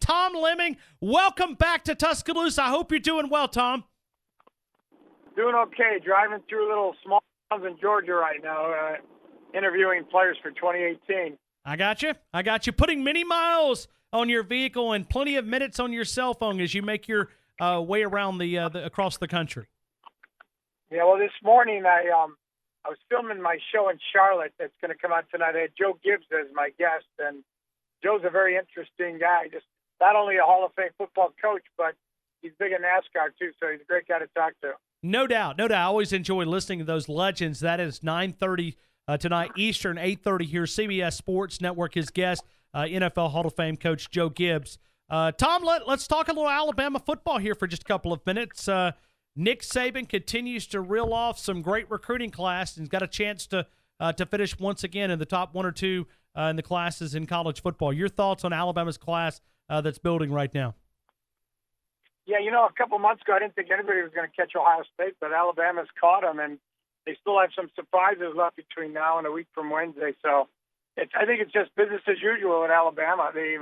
Tom Lemming. Welcome back to Tuscaloosa. I hope you're doing well, Tom. Doing okay. Driving through little small towns in Georgia right now, interviewing players for 2018. I got you. Putting many miles on your vehicle and plenty of minutes on your cell phone as you make your way around the across the country. Yeah, well, this morning I was filming my show in Charlotte that's going to come out tonight. I had Joe Gibbs as my guest, and Joe's a very interesting guy. Just not only a Hall of Fame football coach, but he's big in NASCAR too, so he's a great guy to talk to. No doubt. I always enjoy listening to those legends. That is 9:30 tonight Eastern, 8:30 here. CBS Sports Network. His guest, NFL Hall of Fame coach Joe Gibbs. Tom, let's talk a little Alabama football here for just a couple of minutes. Nick Saban continues to reel off some great recruiting class and got a chance to finish once again in the top one or two in the classes in college football. Your thoughts on Alabama's class that's building right now? Yeah, a couple months ago I didn't think anybody was going to catch Ohio State, but Alabama's caught them, and they still have some surprises left between now and a week from Wednesday. So I think it's just business as usual at Alabama. They've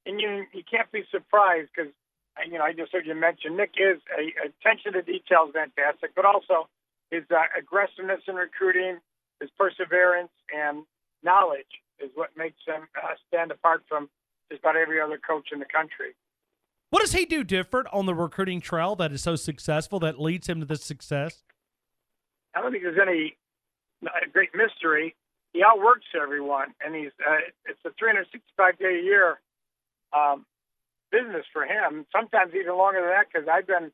and you can't be surprised because I just heard you mention Nick is attention to detail is fantastic, but also his aggressiveness in recruiting, his perseverance, and knowledge is what makes him stand apart from just about every other coach in the country. What does he do different on the recruiting trail that is so successful that leads him to this success? I don't think there's any great mystery. He outworks everyone, and he's it's a 365-day a year business for him. Sometimes even longer than that, because I've been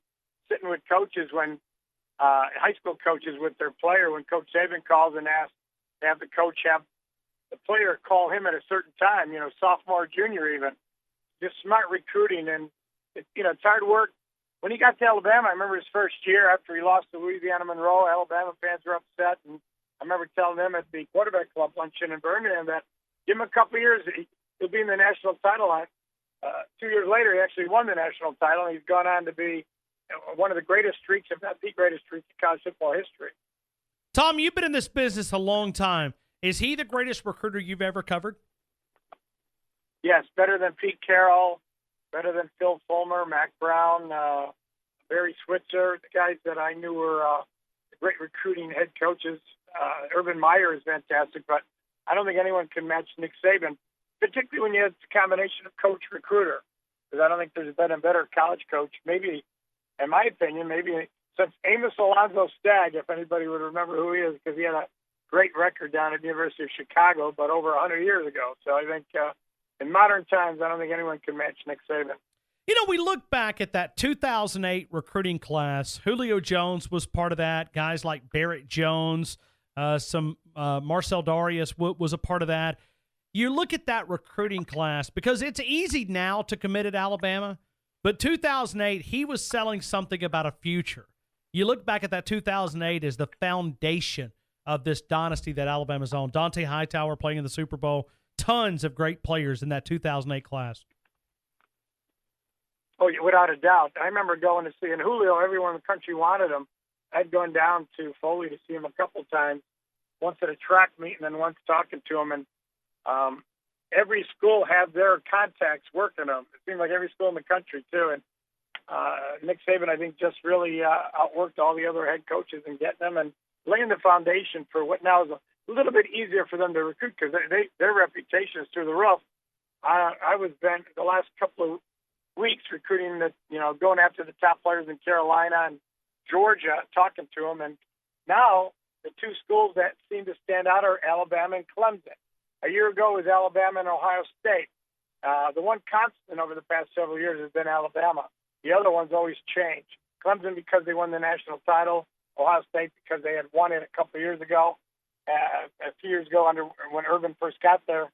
sitting with coaches when high school coaches with their player when Coach Saban calls and asks to have the coach have the player call him at a certain time. Sophomore, junior, even. Just smart recruiting, and it's hard work. When he got to Alabama, I remember his first year after he lost to Louisiana Monroe, Alabama fans were upset, and I remember telling them at the quarterback club luncheon in Birmingham that give him a couple of years, he'll be in the national title line. 2 years later, he actually won the national title, and he's gone on to be one of the greatest streaks, if not the greatest streak in college football history. Tom, you've been in this business a long time. Is he the greatest recruiter you've ever covered? Yes, better than Pete Carroll, better than Phil Fulmer, Mac Brown, Barry Switzer, the guys that I knew were great recruiting head coaches. Urban Meyer is fantastic, but I don't think anyone can match Nick Saban, particularly when you have the combination of coach-recruiter, because I don't think there's been a better college coach, maybe, in my opinion, since Amos Alonzo Stagg, if anybody would remember who he is, because he had a great record down at the University of Chicago, but over 100 years ago. So I think in modern times, I don't think anyone can match Nick Saban. We look back at that 2008 recruiting class. Julio Jones was part of that. Guys like Barrett Jones, some Marcel Darius was a part of that. You look at that recruiting class because it's easy now to commit at Alabama, but 2008, he was selling something about a future. You look back at that 2008 as the foundation of this dynasty that Alabama's on. Dante Hightower playing in the Super Bowl. Tons of great players in that 2008 class. Oh, without a doubt. I remember going to see, and Julio, everyone in the country wanted him. I'd gone down to Foley to see him a couple times, once at a track meet and then once talking to him. And every school had their contacts working them. It seemed like every school in the country, too. And Nick Saban, I think, just really outworked all the other head coaches in getting them and laying the foundation for what now is a little bit easier for them to recruit because their reputation is through the roof. I was been the last couple of weeks recruiting going after the top players in Carolina and Georgia, talking to them. And now the two schools that seem to stand out are Alabama and Clemson. A year ago was Alabama and Ohio State. The one constant over the past several years has been Alabama. The other one's always changed. Clemson because they won the national title. Ohio State because they had won it a couple of years ago, a few years ago when Urban first got there.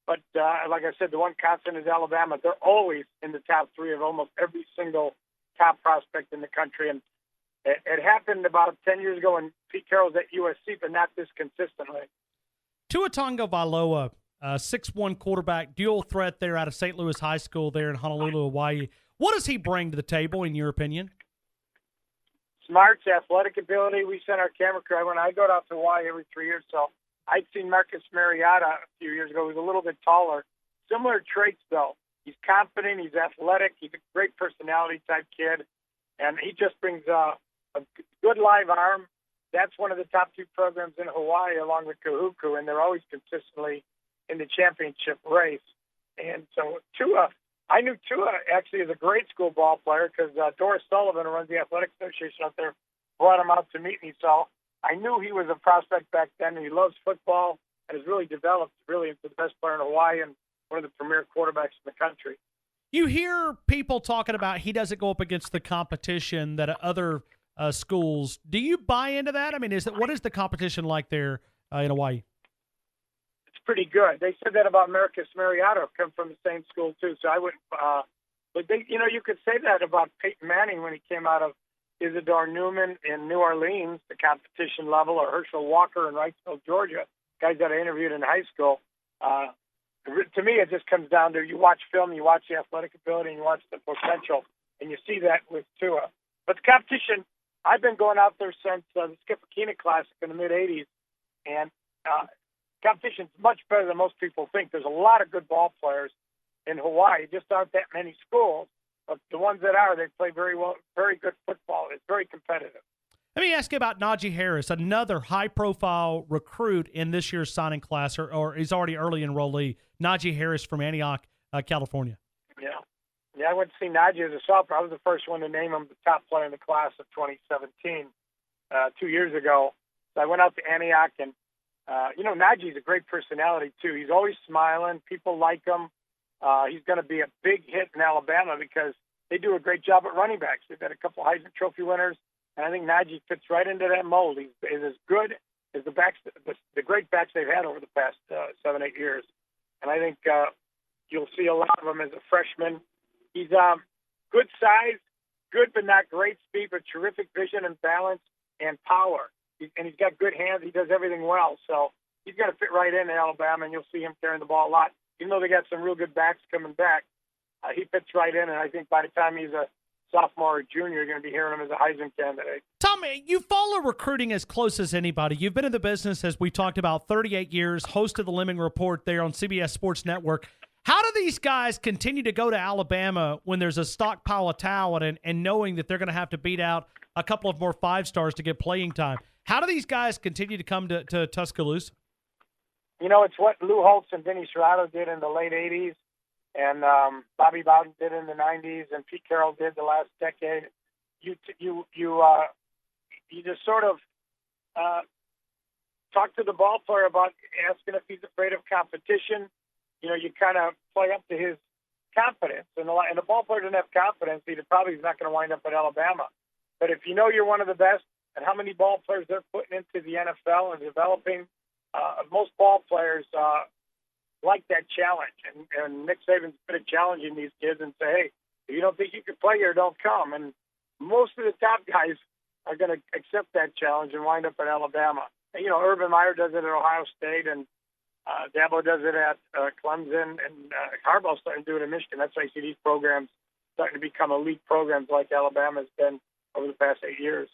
But like I said, the one constant is Alabama. They're always in the top three of almost every single top prospect in the country. And it happened about 10 years ago when Pete Carroll was at USC, but not this consistently. Tua Tagovailoa, 6'1" quarterback, dual threat there out of St. Louis High School there in Honolulu, Hawaii. What does he bring to the table, in your opinion? Smarts, athletic ability. We sent our camera crew. When I go out to Hawaii every 3 years, so I'd seen Marcus Mariota a few years ago. He was a little bit taller. Similar traits, though. He's confident. He's athletic. He's a great personality type kid, and he just brings a good live arm. That's one of the top two programs in Hawaii, along with Kahuku, and they're always consistently in the championship race. And so Tua, I knew Tua actually is a grade school ball player because Doris Sullivan, who runs the Athletic Association out there, brought him out to meet me. So I knew he was a prospect back then, and he loves football and has really developed really into the best player in Hawaii and one of the premier quarterbacks in the country. You hear people talking about he doesn't go up against the competition that other schools. Do you buy into that? I mean, what is the competition like there in Hawaii? It's pretty good. They said that about Marcus Mariota, come from the same school too. So I wouldn't. But they, you could say that about Peyton Manning when he came out of Isidore Newman in New Orleans, the competition level, or Herschel Walker in Wrightsville, Georgia, guys that I interviewed in high school. To me, it just comes down to you watch film, you watch the athletic ability, and you watch the potential, and you see that with Tua. But the competition, I've been going out there since the Skip Akina Classic in the mid-'80s, and competition's much better than most people think. There's a lot of good ball players in Hawaii. Just aren't that many schools, but the ones that are, they play very well, very good football. It's very competitive. Let me ask you about Nagi Harris, another high-profile recruit in this year's signing class, or he's already early enrollee. Nagi Harris from Antioch, California. Yeah, I went to see Nagi as a sophomore. I was the first one to name him the top player in the class of 2017, 2 years ago. So I went out to Antioch, and Nagi's a great personality too. He's always smiling. People like him. He's going to be a big hit in Alabama because they do a great job at running backs. They've got a couple Heisman Trophy winners. And I think Nagi fits right into that mold. He's as good as the great backs they've had over the past 7-8 years. And I think you'll see a lot of him as a freshman. He's good size, good but not great speed, but terrific vision and balance and power. And he's got good hands. He does everything well. So he's going to fit right in Alabama, and you'll see him carrying the ball a lot. Even though they got some real good backs coming back, he fits right in. And I think by the time he's a sophomore or junior, you're going to be hearing him as a Heisman candidate. Tom, you follow recruiting as close as anybody. You've been in the business, as we talked about, 38 years, hosted the Lemming Report there on CBS Sports Network. How do these guys continue to go to Alabama when there's a stockpile of talent and knowing that they're going to have to beat out a couple of more 5-stars to get playing time? How do these guys continue to come to Tuscaloosa? It's what Lou Holtz and Vinny Serrato did in the late 80s. And Bobby Bowden did in the 90s, and Pete Carroll did the last decade. You just sort of talk to the ball player about asking if he's afraid of competition. You kind of play up to his confidence. And the ball player doesn't have confidence, he's not going to wind up at Alabama. But if you know you're one of the best, and how many ball players they're putting into the NFL and developing, most ball players like that challenge, and Nick Saban's good at challenging these kids and say, hey, if you don't think you can play here, don't come. And most of the top guys are going to accept that challenge and wind up at Alabama. And, Urban Meyer does it at Ohio State, and Dabo does it at Clemson, and Harbaugh's starting to do it in Michigan. That's why you see these programs starting to become elite programs like Alabama's been over the past 8 years.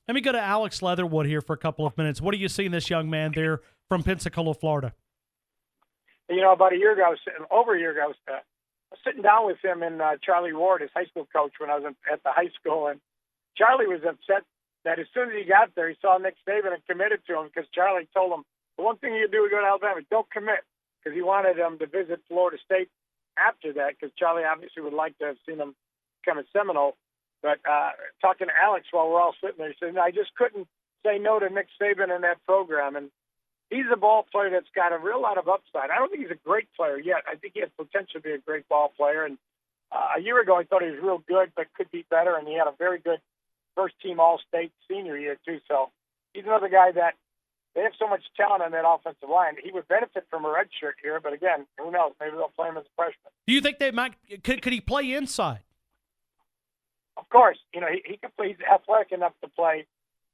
Let me go to Alex Leatherwood here for a couple of minutes. What do you see in this young man there from Pensacola, Florida? About a year ago, over a year ago, I was sitting down with him and Charlie Ward, his high school coach, when I was at the high school. And Charlie was upset that as soon as he got there, he saw Nick Saban and committed to him because Charlie told him, the one thing you do is go to Alabama, don't commit, because he wanted him to visit Florida State after that, because Charlie obviously would like to have seen him become a Seminole. But talking to Alex while we're all sitting there, he said, I just couldn't say no to Nick Saban in that program. And he's a ball player that's got a real lot of upside. I don't think he's a great player yet. I think he has potential to be a great ball player. And a year ago, I thought he was real good, but could be better. And he had a very good first-team All-State senior year, too. So he's another guy that they have so much talent on that offensive line. He would benefit from a red shirt here, but again, who knows? Maybe they'll play him as a freshman. Do you think they might? Could he play inside? Of course. He can play. He's athletic enough to play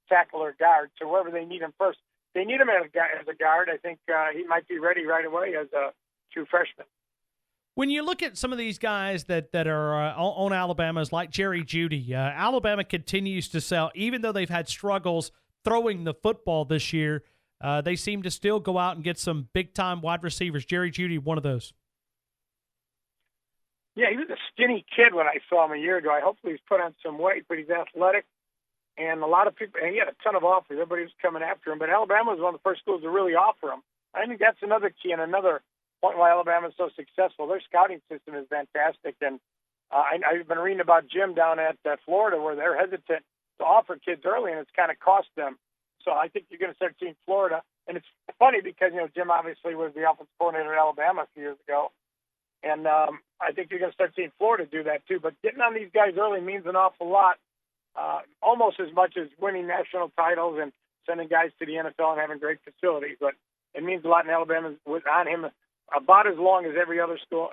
tackle or guard, so wherever they need him first. They need him as a guard. I think he might be ready right away as a true freshman. When you look at some of these guys that are on Alabama's, like Jerry Jeudy, Alabama continues to sell, even though they've had struggles throwing the football this year. They seem to still go out and get some big-time wide receivers. Jerry Jeudy, one of those. Yeah, he was a skinny kid when I saw him a year ago. Hopefully he's put on some weight, but he's athletic. And a lot of people, and he had a ton of offers. Everybody was coming after him. But Alabama was one of the first schools to really offer him. I think that's another key and another point why Alabama is so successful. Their scouting system is fantastic. And I've been reading about Jim down at Florida where they're hesitant to offer kids early, and it's kind of cost them. So I think you're going to start seeing Florida. And it's funny because, Jim obviously was the offensive coordinator at Alabama a few years ago. And I think you're going to start seeing Florida do that too. But getting on these guys early means an awful lot, almost as much as winning national titles and sending guys to the NFL and having great facilities. But it means a lot in Alabama was on him about as long as every other school,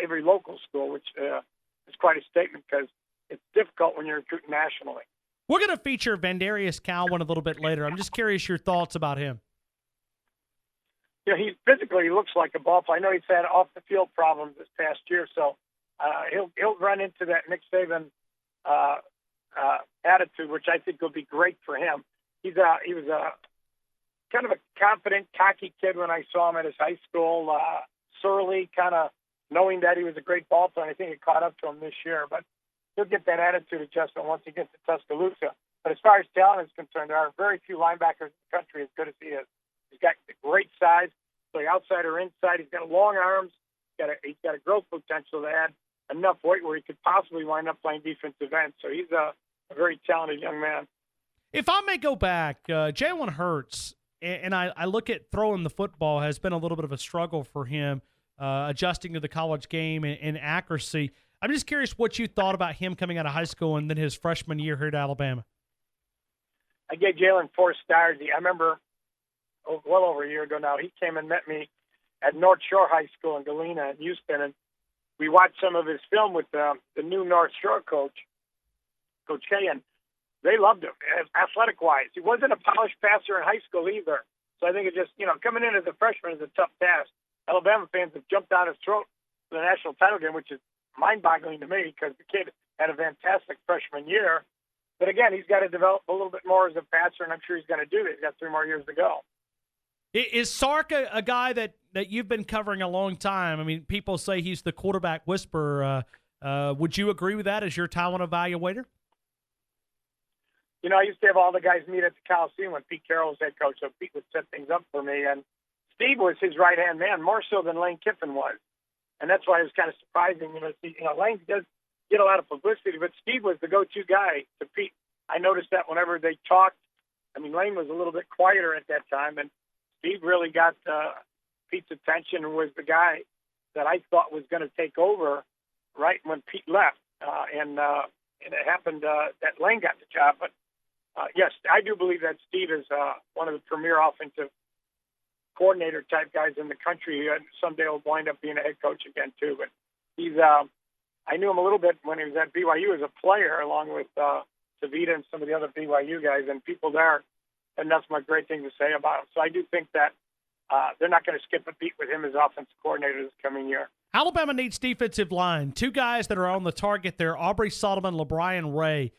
every local school, which is quite a statement because it's difficult when you're recruiting nationally. We're going to feature Vandarius Cowan a little bit later. I'm just curious your thoughts about him. He physically looks like a ball player. I know he's had off-the-field problems this past year, so he'll run into that Nick Saban attitude, which I think will be great for him. He was a kind of a confident, cocky kid when I saw him at his high school, surly, kind of knowing that he was a great ball player. I think it caught up to him this year, but he'll get that attitude adjustment once he gets to Tuscaloosa. But as far as talent is concerned, there are very few linebackers in the country as good as he is. He's got great size, play outside or inside. He's got long arms. He's got a growth potential to add enough weight where he could possibly wind up playing defensive end. So he's a very talented young man. If I may go back, Jalen Hurts, and I look at throwing the football has been a little bit of a struggle for him, adjusting to the college game and accuracy. I'm just curious what you thought about him coming out of high school and then his freshman year here at Alabama. I gave Jalen 4 stars. I remember well over a year ago now, he came and met me at North Shore High School in Galena in Houston, and we watched some of his film with the new North Shore coach, Coach K, and they loved him, athletic-wise. He wasn't a polished passer in high school either. So I think it just, coming in as a freshman is a tough task. Alabama fans have jumped down his throat for the national title game, which is mind-boggling to me because the kid had a fantastic freshman year. But again, he's got to develop a little bit more as a passer, and I'm sure he's going to do that. He's got 3 more years to go. Is Sark a guy that you've been covering a long time? I mean, people say he's the quarterback whisperer. Would you agree with that as your talent evaluator? I used to have all the guys meet at the Coliseum when Pete Carroll was head coach, so Pete would set things up for me. And Steve was his right-hand man, more so than Lane Kiffin was. And that's why it was kind of surprising. Lane does get a lot of publicity, but Steve was the go-to guy to Pete. I noticed that whenever they talked, Lane was a little bit quieter at that time, and Steve really got Pete's attention and was the guy that I thought was going to take over right when Pete left. And it happened that Lane got the job. But, yes, I do believe that Steve is one of the premier offensive coordinator-type guys in the country. Someday will wind up being a head coach again, too. But he's I knew him a little bit when he was at BYU as a player, along with Savita and some of the other BYU guys, and people there had nothing but great things to say about him. So I do think that they're not going to skip a beat with him as offensive coordinator this coming year. Alabama needs defensive line. 2 guys that are on the target there, Aubrey Solomon, LeBrian Ray.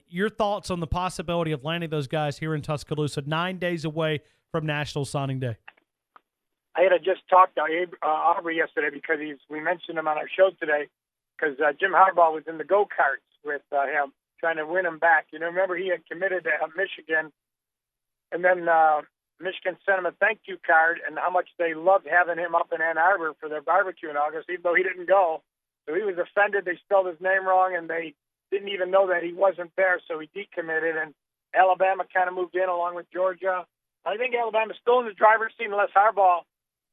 Your thoughts on the possibility of landing those guys here in Tuscaloosa 9 days away from National Signing Day? I had just talked to Aubrey yesterday because we mentioned him on our show today because Jim Harbaugh was in the go-karts with him, trying to win him back. Remember he had committed to Michigan, and then Michigan sent him a thank you card and how much they loved having him up in Ann Arbor for their barbecue in August, even though he didn't go. So he was offended. They spelled his name wrong, and they didn't even know that he wasn't there, so he decommitted. And Alabama kind of moved in along with Georgia. I think Alabama's still in the driver's seat unless Harbaugh,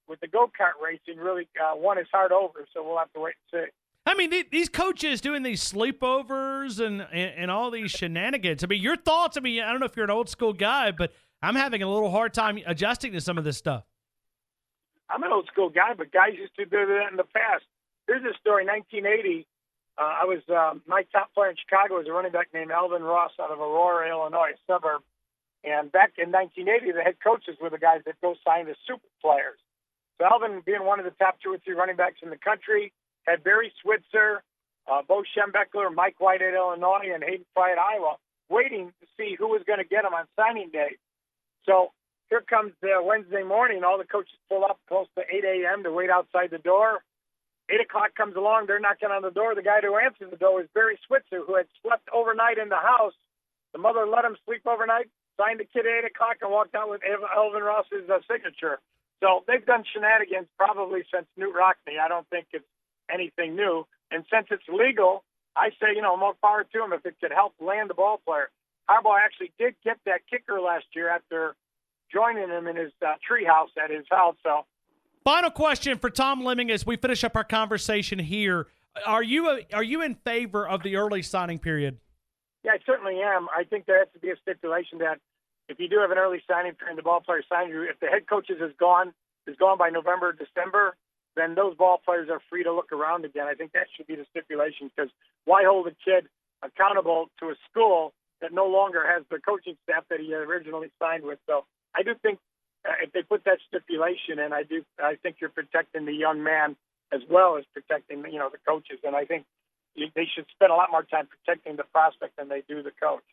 with the go-kart racing, really won his heart over. So we'll have to wait and see. These coaches doing these sleepovers and all these shenanigans. Your thoughts, I don't know if you're an old school guy, but I'm having a little hard time adjusting to some of this stuff. I'm an old school guy, but guys used to do that in the past. Here's a story. 1980, I was my top player in Chicago was a running back named Alvin Ross out of Aurora, Illinois, a suburb. And back in 1980, the head coaches were the guys that go sign the super players. So Alvin, being one of the top 2 or 3 running backs in the country, had Barry Switzer, Bo Schembechler, Mike White at Illinois, and Hayden Fry at Iowa, waiting to see who was going to get him on signing day. So here comes Wednesday morning. All the coaches pull up close to 8 a.m. to wait outside the door. 8 o'clock comes along, they're knocking on the door. The guy who answers the door is Barry Switzer, who had slept overnight in the house. The mother let him sleep overnight, signed the kid at 8 o'clock, and walked out with Elvin Ross's signature. So they've done shenanigans probably since Knute Rockne. I don't think it's anything new. And since it's legal, I say, more power to him if it could help land the ball player. Harbaugh actually did get that kicker last year after joining him in his treehouse at his house. So, final question for Tom Lemming as we finish up our conversation here. Are you in favor of the early signing period? Yeah, I certainly am. I think there has to be a stipulation that if you do have an early signing period, the ball player signs you, if the head coach is gone by November or December, then those ball players are free to look around again. I think that should be the stipulation, because why hold a kid accountable to a school that no longer has the coaching staff that he originally signed with? So I do think if they put that stipulation in, I think you're protecting the young man as well as protecting the coaches. And I think they should spend a lot more time protecting the prospect than they do the coach.